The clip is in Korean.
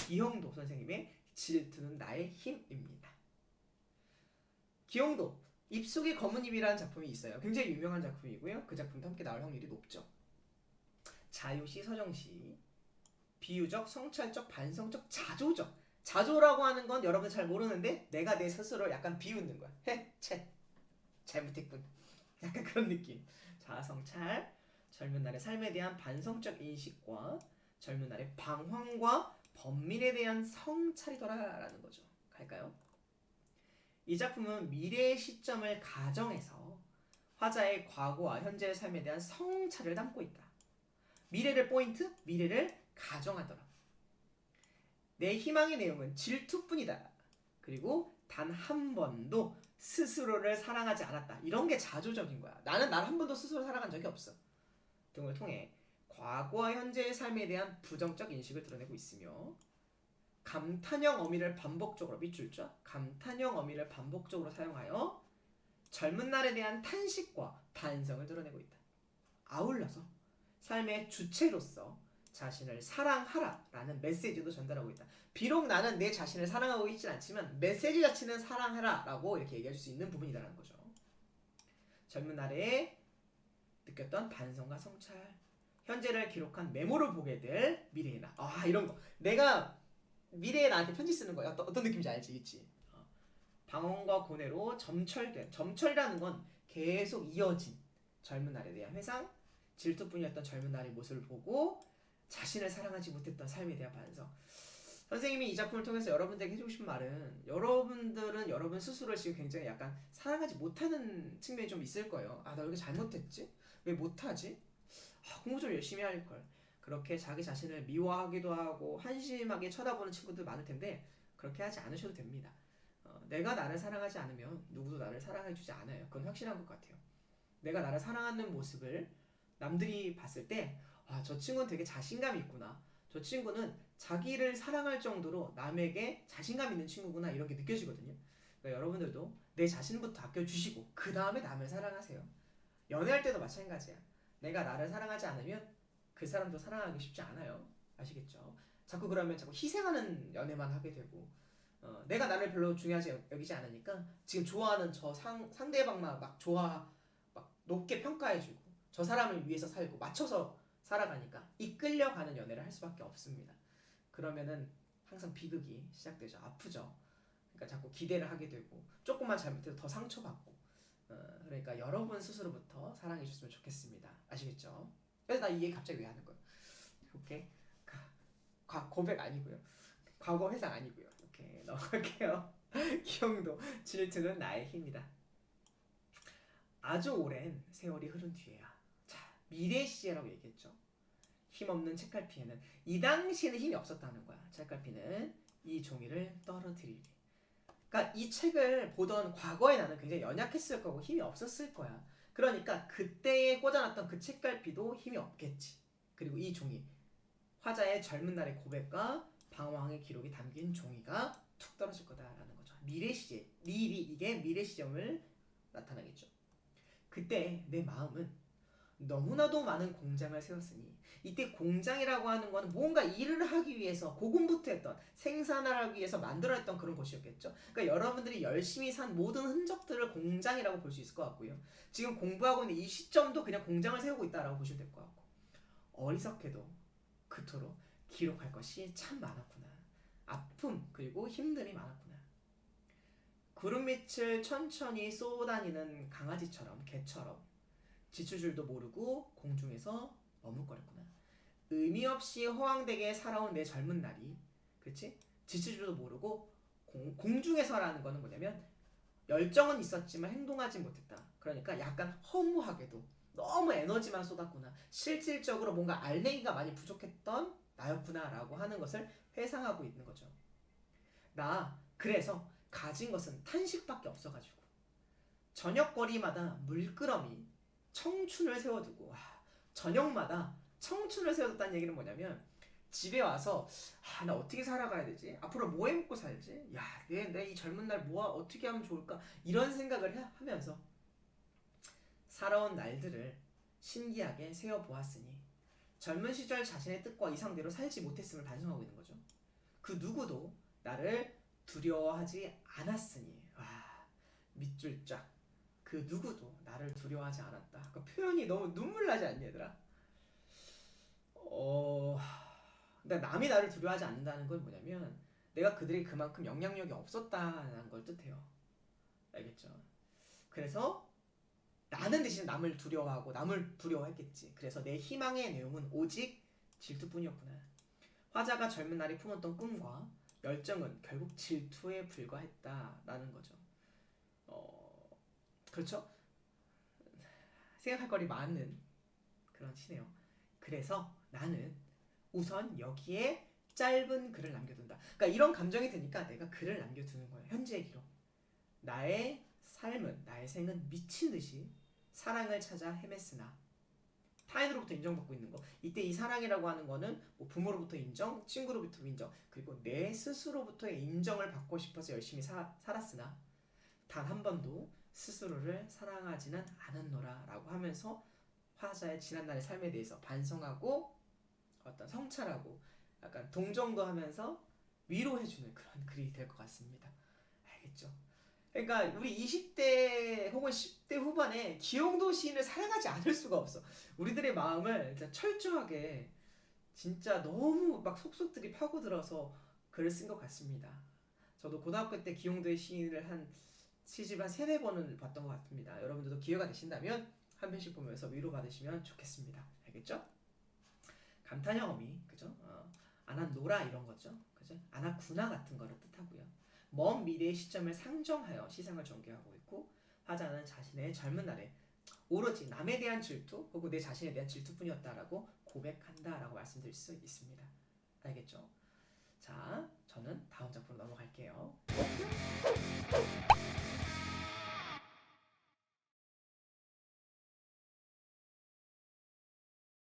기영도 선생님의 질투는 나의 힘입니다. 기영도 입속의 검은 입이라는 작품이 있어요. 굉장히 유명한 작품이고요. 그 작품도 함께 나올 확률이 높죠. 자유시, 서정시, 비유적, 성찰적, 반성적, 자조적. 자조라고 하는 건 여러분 잘 모르는데 내가 내 스스로 약간 비웃는 거야. 채 잘못했군. 약간 그런 느낌. 자, 성찰. 젊은 날의 삶에 대한 반성적 인식과 젊은 날의 방황과 번민에 대한 성찰이더라라는 거죠. 갈까요? 이 작품은 미래의 시점을 가정해서 화자의 과거와 현재의 삶에 대한 성찰을 담고 있다. 미래를 포인트, 미래를 가정하더라. 내 희망의 내용은 질투뿐이다. 그리고 단 한 번도 스스로를 사랑하지 않았다. 이런 게 자조적인 거야. 나는 날 한 번도 스스로 사랑한 적이 없어. 등을 통해 과거와 현재의 삶에 대한 부정적 인식을 드러내고 있으며 감탄형 어미를 반복적으로 밑줄자 감탄형 어미를 반복적으로 사용하여 젊은 날에 대한 탄식과 반성을 드러내고 있다. 아울러서 삶의 주체로서 자신을 사랑하라 라는 메시지도 전달하고 있다. 비록 나는 내 자신을 사랑하고 있진 않지만 메시지 자체는 사랑하라 라고 이렇게 얘기해 줄 수 있는 부분이라는 거죠. 젊은 날에 느꼈던 반성과 성찰, 현재를 기록한 메모를 보게 될 미래의 나. 아, 이런 거. 내가 미래에 나한테 편지 쓰는 거야. 어떤 느낌인지 알지? 방언과 고뇌로 점철된, 점철이라는 건 계속 이어진 젊은 날에 대한 회상, 질투뿐이었던 젊은 날의 모습을 보고 자신을 사랑하지 못했던 삶에 대한 반성. 선생님이 이 작품을 통해서 여러분들에게 해주고 싶은 말은, 여러분들은 여러분 스스로를 지금 굉장히 약간 사랑하지 못하는 측면이 좀 있을 거예요. 아, 나 이렇게 잘못했지? 왜 못하지? 아, 공부 좀 열심히 할걸. 그렇게 자기 자신을 미워하기도 하고 한심하게 쳐다보는 친구들 많을 텐데 그렇게 하지 않으셔도 됩니다. 내가 나를 사랑하지 않으면 누구도 나를 사랑해주지 않아요. 그건 확실한 것 같아요. 내가 나를 사랑하는 모습을 남들이 봤을 때 아, 저 친구는 되게 자신감이 있구나. 저 친구는 자기를 사랑할 정도로 남에게 자신감 있는 친구구나. 이런 게 느껴지거든요. 그러니까 여러분들도 내 자신부터 아껴주시고 그 다음에 남을 사랑하세요. 연애할 때도 마찬가지야. 내가 나를 사랑하지 않으면 그 사람도 사랑하기 쉽지 않아요. 아시겠죠? 그러면 자꾸 희생하는 연애만 하게 되고 내가 나를 별로 중요하지 여기지 않으니까 지금 좋아하는 저 상대방만 막 막 높게 평가해주고 저 사람을 위해서 살고 맞춰서 살아가니까 이끌려가는 연애를 할 수밖에 없습니다. 그러면은 항상 비극이 시작되죠. 아프죠. 그러니까 자꾸 기대를 하게 되고 조금만 잘못해도 더 상처받고 그러니까 여러분 스스로부터 사랑해 주셨으면 좋겠습니다. 아시겠죠? 그래서 나 이 얘기 갑자기 왜 하는 거야? 오케이. 고백 아니고요. 과거 회상 아니고요. 이렇게 넘어갈게요. 기영도 질투는 나의 힘이다. 아주 오랜 세월이 흐른 뒤에야. 자, 미래 시제라고 얘기했죠. 힘없는 책갈피에는 이 당시에는 힘이 없었다는 거야. 책갈피는 이 종이를 떨어뜨리리. 그러니까 이 책을 보던 과거의 나는 굉장히 연약했을 거고 힘이 없었을 거야. 그러니까 그때에 꽂아놨던 그 책갈피도 힘이 없겠지. 그리고 이 종이 화자의 젊은 날의 고백과 방황의 기록이 담긴 종이가 툭 떨어질 거다라는 거죠. 미래 시제, 이게 미래 시점을 나타나겠죠. 그때 내 마음은 너무나도 많은 공장을 세웠으니 이때 공장이라고 하는 거는 뭔가 일을 하기 위해서 고군분투했던 생산을 하기 위해서 만들어냈던 그런 곳이었겠죠. 그러니까 여러분들이 열심히 산 모든 흔적들을 공장이라고 볼 수 있을 것 같고요. 지금 공부하고 있는 이 시점도 그냥 공장을 세우고 있다라고 보시면 될 것 같고 어리석게도 그토록 기록할 것이 참 많았구나. 아픔 그리고 힘듦이 많았구나. 구름 밑을 천천히 쏘다니는 강아지처럼 개처럼 지출줄도 모르고 공중에서 머뭇거렸구나. 의미 없이 허황되게 살아온 내 젊은 날이, 그치? 지출줄도 모르고 공중에서라는 거는 뭐냐면 열정은 있었지만 행동하지 못했다. 그러니까 약간 허무하게도 너무 에너지만 쏟았구나. 실질적으로 뭔가 알맹이가 많이 부족했던 나였구나라고 하는 것을 회상하고 있는 거죠. 나 그래서 가진 것은 탄식밖에 없어가지고 저녁거리마다 물끄러미 청춘을 세워두고 저녁마다 청춘을 세워뒀다는 얘기는 뭐냐면 집에 와서 나 어떻게 살아가야 되지? 앞으로 뭐 해먹고 살지? 야, 내 이 젊은 날 어떻게 하면 좋을까? 이런 생각을 하면서 살아온 날들을 신기하게 세어보았으니 젊은 시절 자신의 뜻과 이상대로 살지 못했음을 반성하고 있는 거죠. 그 누구도 나를 두려워하지 않았으니. 와, 밑줄 쫙. 그 누구도 나를 두려워하지 않았다. 그 표현이 너무 눈물 나지 않니 얘들아? 근데 남이 나를 두려워하지 않는다는 건 뭐냐면 내가 그들이 그만큼 영향력이 없었다는 걸 뜻해요. 알겠죠? 그래서 나는 대신 남을 두려워하고 남을 두려워했겠지. 그래서 내 희망의 내용은 오직 질투뿐이었구나. 화자가 젊은 날에 품었던 꿈과 열정은 결국 질투에 불과했다라는 거죠. 그렇죠? 생각할 거리 많은 그런 시네요. 그래서 나는 우선 여기에 짧은 글을 남겨둔다. 그러니까 이런 감정이 드니까 내가 글을 남겨두는 거예요. 현재의 기록. 나의 삶은, 나의 생은 미친 듯이 사랑을 찾아 헤맸으나 타인으로부터 인정받고 있는 거. 이때 이 사랑이라고 하는 거는 뭐 부모로부터 인정, 친구로부터 인정, 그리고 내 스스로부터의 인정을 받고 싶어서 열심히 살았으나 단 한 번도 스스로를 사랑하지는 않았노라 라고 하면서 화자의 지난날의 삶에 대해서 반성하고 어떤 성찰하고 약간 동정도 하면서 위로해주는 그런 글이 될 것 같습니다. 알겠죠? 그러니까 우리 20대 혹은 10대 후반에 기영도 시인을 사랑하지 않을 수가 없어. 우리들의 마음을 진짜 철저하게 진짜 너무 막 속속들이 파고들어서 글을 쓴 것 같습니다. 저도 고등학교 때 기영도의 시인을 한 시집 한 3-4번은 봤던 것 같습니다. 여러분들도 기회가 되신다면 한 편씩 보면서 위로받으시면 좋겠습니다. 알겠죠? 감탄형 어미, 그죠? 안았노라 이런 거죠. 그죠? 안았구나 같은 거를 뜻하고요. 먼 미래의 시점을 상정하여 시상을 전개하고 있고 화자는 자신의 젊은 날에 오로지 남에 대한 질투 혹은 내 자신에 대한 질투뿐이었다라고 고백한다라고 말씀드릴 수 있습니다. 알겠죠? 자, 저는 다음 작품으로 넘어갈게요.